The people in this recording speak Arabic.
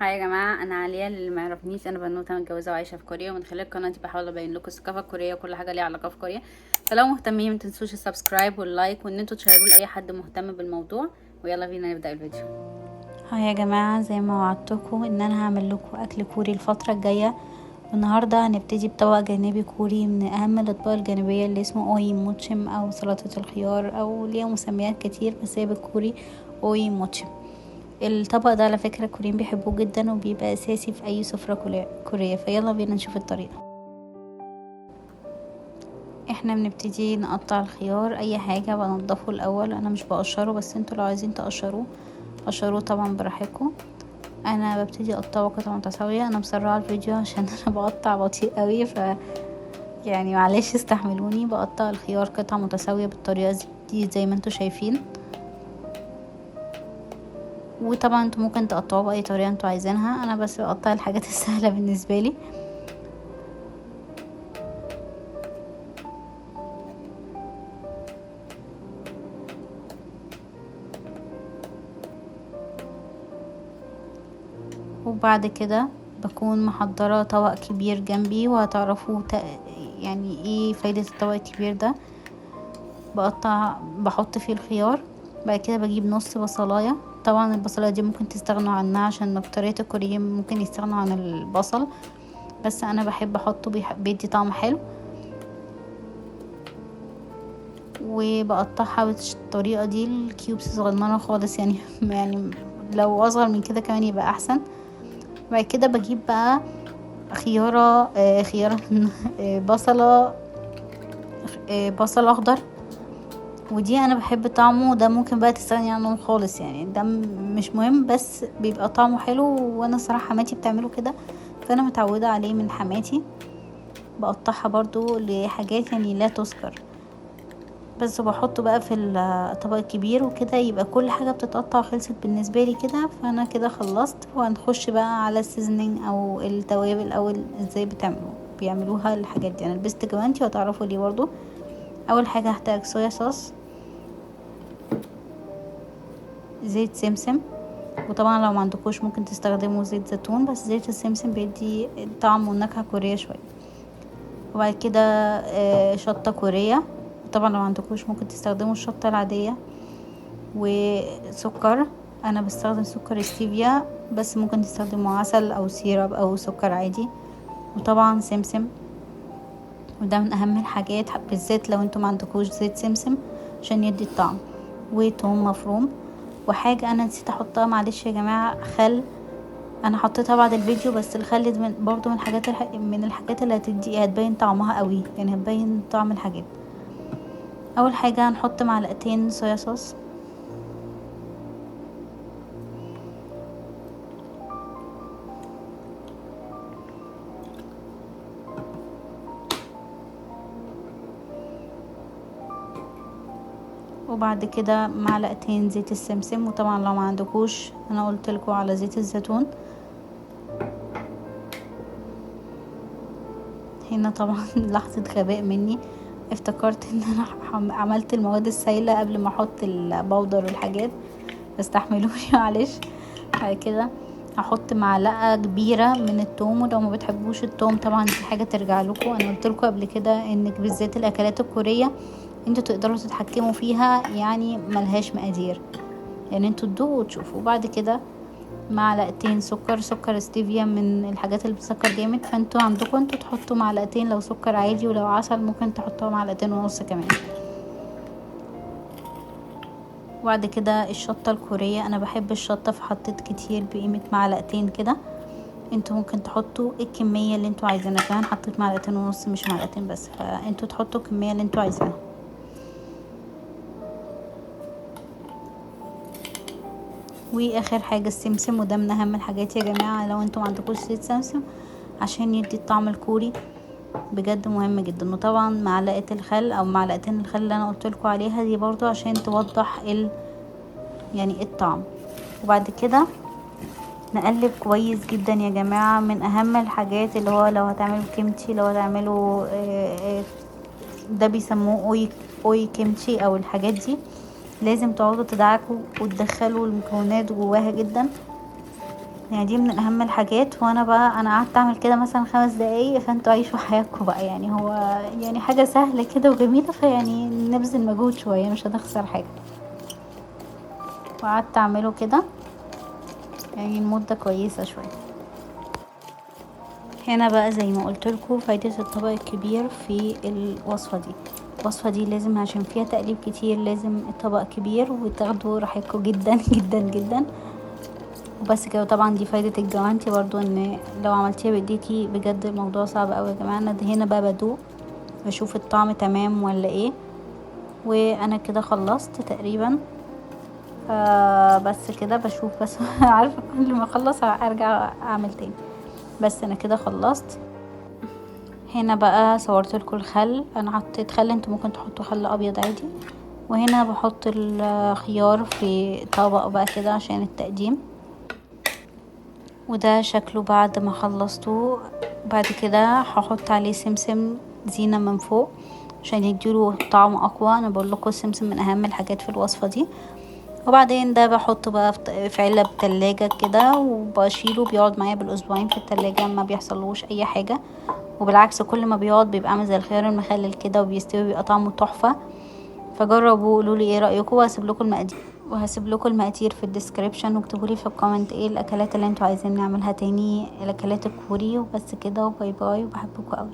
هاي يا جماعة، أنا عليا. اللي ما يعرفنيش، أنا بنوتة متجوزة وعايشة في كوريا، ومن خلال قناتي بحاول أبين لكم الثقافة الكورية وكل حاجة ليها علاقة في كوريا. فلو مهتمين متنسوش السبسكرايب واللايك، وإن انتوا تشيروه لأي حد مهتم بالموضوع. ويلا بينا نبدأ الفيديو. هاي يا جماعة، زي ما وعدتكم ان انا هعمل لكم اكل كوري الفترة الجاية. والنهاردة هنبتدي بطبق جانبي كوري من اهم الاطباق الجانبية اللي اسمه اوي موتشم او سلطة الخيار، او ليها مسميات كتير بس هي بالكوري اوي موتشم. الطبق ده على فكرة الكوريين بيحبوه جدا وبيبقى اساسي في اي سفرة كورية. فيلا بينا نشوف الطريقة. احنا بنبتدي نقطع الخيار، اي حاجة بنضفه الاول. انا مش بقشره، بس انتوا لو عايزين تقشروه قشروه طبعا براحتكم. انا ببتدي اقطعه قطع متساويه. انا مسرعه الفيديو عشان انا بقطع بطيء قوي، يعني معلش استحملوني. بقطع الخيار قطع متساويه بالطريقه دي زي ما انتوا شايفين. وطبعا انتوا ممكن تقطعوه باي طريقه انتوا عايزينها، انا بس بقطع الحاجات السهله بالنسبه لي. وبعد كده بكون محضره طبق كبير جنبي، وهتعرفوا يعني ايه فايده الطبق الكبير ده. بحط فيه الخيار. بعد كده بجيب نص بصلاية. طبعا البصلاية دي ممكن تستغنوا عنها عشان اكترية الكوريين ممكن يستغنوا عن البصل، بس انا بحب احطه، بيدي طعم حلو. وبقطعها بالطريقة دي الكيوبس صغننة خالص يعني يعني لو اصغر من كده كمان يبقى احسن. بعد كده بجيب بقى خيارة بصلة، بصل اخضر. ودي انا بحب طعمه ده، ممكن بقى تستغني عنه خالص يعني، ده مش مهم، بس بيبقى طعمه حلو. وانا صراحة حماتي بتعمله كده، فانا متعودة عليه من حماتي. بقطعها برضو لحاجات يعني لا تذكر، بس بحطه بقى في الطبق الكبير وكده، يبقى كل حاجة بتتقطع خلصت بالنسبة لي كده. فانا كده خلصت، وهنخش بقى على السيزنينج او التوابل او ازاي بيعملوها الحاجات دي. انا لبست جوانتي وهتعرفوا ليه برضو. اول حاجة هحتاج صويا صوص، زيت سمسم. وطبعا لو ما عندكوش ممكن تستخدموا زيت زيتون، بس زيت السمسم بيدي طعم ونكهة كورية شوية. وبعد كده شطة كورية. طبعا لو ما عندكوش ممكن تستخدموا الشطة العادية. وسكر، انا بستخدم سكر ستيفيا، بس ممكن تستخدموا عسل او سيرب او سكر عادي. وطبعا سمسم، وده من اهم الحاجات بالذات لو انتم ما عندكوش زيت سمسم عشان يدي الطعم. وتوم مفروم. وحاجة انا نسيت احطها، معلش يا جماعة، خل. انا حطيتها بعد الفيديو، بس الخل دي برضو من الحاجات من الحاجات اللي هتبين طعمها قوي، يعني هتبين طعم الحاجات. اول حاجة هنحط معلقتين صويا صوص. وبعد كده معلقتين زيت السمسم. وطبعا لو ما عندكوش انا قلت لكم على زيت الزيتون. هنا طبعا لحظة غباء مني، افتكرت ان انا عملت المواد السائلة قبل ما احط البودر والحاجات، استحملوني معلش. بعد كده هحط معلقة كبيرة من التوم. ولو ما بتحبوش التوم طبعا دي حاجة ترجع لكم. انا قلت لكم قبل كده انك بالذات الاكلات الكورية انتوا تقدروا تتحكموا فيها، يعني ملهاش مقادير، يعني انتوا تدوقوا وتشوفوا. بعد كده معلقتين سكر ستيفيا، من الحاجات اللي بتسكر جامد، فانتوا عندكم انتوا تحطوا معلقتين لو سكر عادي، ولو عسل ممكن تحطوا معلقتين ونص كمان. وبعد كده الشطة الكورية، انا بحب الشطة فحطيت كتير بقيمة معلقتين كده. انتوا ممكن تحطوا الكمية اللي انتوا عايزينها، كمان حطيت معلقتين ونص مش معلقتين بس، فانتوا تحطوا الكمية اللي انتوا عايزينها. واخر حاجة السمسم، وده من اهم الحاجات يا جماعة لو انتوا معندكوش زيت سمسم عشان يدي الطعم الكوري، بجد مهم جدا. وطبعا معلقة الخل او معلقتين الخل اللي انا قلتلكوا عليها دي برضو عشان توضح يعني الطعم. وبعد كده نقلب كويس جدا يا جماعة. من اهم الحاجات اللي هو لو هتعملوا كيمتشي، لو هتعملوا ده بيسموه اوي كيمتشي او الحاجات دي، لازم تقعدوا تدعكوا وتدخلوا المكونات جواها جدا يعني دي من اهم الحاجات. وانا بقى انا قعدت اعمل كده مثلا 5 دقايق، فانتوا عيشوا حياتكم بقى. يعني هو يعني حاجة سهلة كده وجميلة، فيعني نبذل مجهود شوية مش هنخسر حاجة. وقعدت اعمله كده يعني المدة كويسة شوية. هنا بقى زي ما قلت لكم فايدة الطبق الكبير في الوصفة دي. الوصفة دي لازم عشان فيها تقليب كتير لازم الطبق كبير، وتاخدوا راحتكم جدا جدا جدا. وبس كده. طبعا دي فايدة الجوانتي برضو، ان لو عملتيها بايديكي بجد الموضوع صعب اوي يا جماعة. انا هنا بقى بدوق بشوف الطعم تمام ولا ايه. وانا كده خلصت تقريبا. بس كده بشوف بس عارفة كل ما اخلص ارجع اعمل تاني. بس انا كده خلصت. هنا بقى صورت لكم الخل، انا حطيت خل، انتوا ممكن تحطوا خل ابيض عادي. وهنا بحط الخيار في طبق بقى كده عشان التقديم. وده شكله بعد ما خلصته. بعد كده هحط عليه سمسم زينة من فوق عشان يديله طعم اقوى. انا بقول لكم السمسم من اهم الحاجات في الوصفة دي. وبعدين ده بحطه بقى في علب تلاجة كده، وبشيله بيقعد معايا بالاسبوعين في التلاجة ما بيحصلوش اي حاجة. وبالعكس كل ما بيقعد بيبقى عامل زي الخيار المخلل كده وبيستوي، بيبقى طعمه تحفة. فجربوا وقولوا لي ايه رايكم. وهسيب لكم المقادير في الديسكريبشن، واكتبوا لي في الكومنت ايه الاكلات اللي انتوا عايزين نعملها تاني، الاكلات الكوري. وبس كده، وباي باي، وبحبكم قوي.